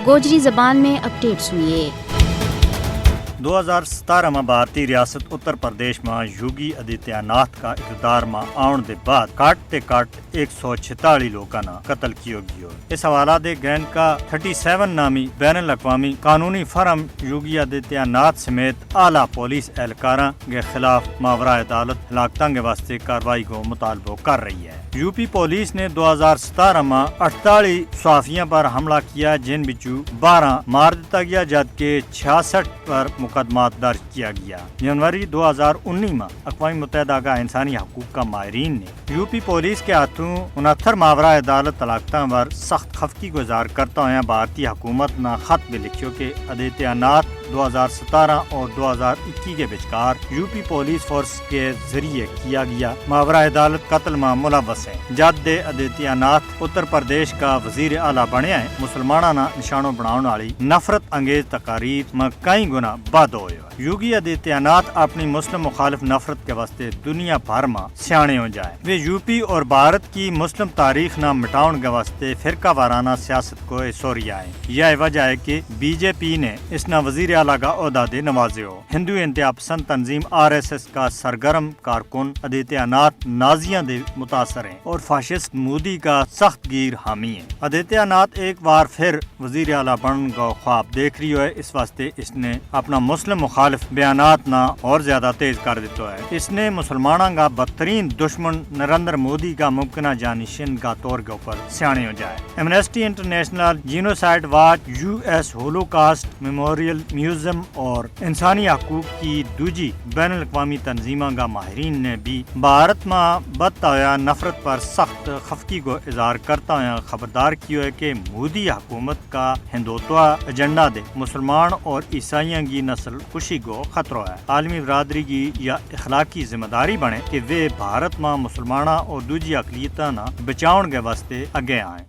गोजरी ज़बान में अपडेट सुनिए। 2017 में भारतीय रियासत उत्तर प्रदेश में योगी आदित्यनाथ का इक़्तिदार में आउण के बाद काटते काट 146 लोगों ने कत्ल किया गया। इस हवाला दे गैन का 37 नामी बैन अल-अक़वामी कानूनी फर्म योगी आदित्यनाथ समेत आला पुलिस एहलकारां के खिलाफ मावरा अदालत हलाकतां के वास्ते कार्रवाई को मुतालबो कर रही है। यूपी पुलिस ने 2017 में 48 सहाफियों पर हमला किया, जिन बिचू 12 मार दिता गया जबकि 66 पर मुकदमा दर्ज किया गया। जनवरी 2019 में अक़वाम मुत्तहिदा का इंसानी हकूक का माहिरीन ने यूपी पुलिस के हाथों 69 मावरा अदालत तलाकतां पर सख्त खफगी गुजार करता हुआ भारतीय हुकूमत ने खत भी लिखियो कि आदित्यनाथ 2017 और 2021 के विचकार यूपी पुलिस फोर्स के जरिए किया गया मावरा अदालत कत्ल में मुलव्वस है। जद दे आदित्यनाथ उत्तर प्रदेश का वजीर आला बनया है, मुसलमाना ना निशानों बनाने वाली नफरत अंगेज तकारीर में कई गुना बद हो। योगी आदित्यनाथ अपनी मुस्लिम मुखालिफ नफरत के वास्ते दुनिया भर में सियाने हो जाए। वे यूपी और भारत की मुस्लिम तारीख न मिटाउन के वास्ते फिरका वाराना सियासत को सोरिया है। यह वजह है कि बीजेपी ने इसना वजीर आला का ओहदा दे नवाजे हो। हिंदू इंतहा पसंद तंजीम RSS का सरगर्म कारकुन आदित्यनाथ नाजिया दे मुतासर है और फाशिस्ट मोदी का सख्त गिर हामी है। आदित्यनाथ एक बार फिर वजीर आला बनने का ख्वाब देख रही है। इस वास्ते इसने अपना मुस्लिम मुखालिफ बयानात ना और ज्यादा तेज कर दिया है। इसने मुसलमाना का बदतरीन दुश्मन नरेंद्र मोदी का मुमकिन जानिशिन का तौर के ऊपर सियाने हो जाए। Amnesty international, genocide watch, US Holocaust memorial museum और इंसानी हकूक की दूजी बैन अल-अक़वामी तंजीमा का माहिरीन ने भी भारत में बढ़ता हुआ नफरत पर सख्त खफगी को इजहार करता हुआ खबरदार किया है कि मोदी हुकूमत का हिंदुत्व एजेंडा दे मुसलमान और ईसाइयों की नस्ल कुशी को खतरा है। आलमी बरादरी की या इखलाकी जिम्मेदारी बने कि वे भारत में मुसलमाना और दूजी अकलियत बचाउन के वास्ते आगे आए।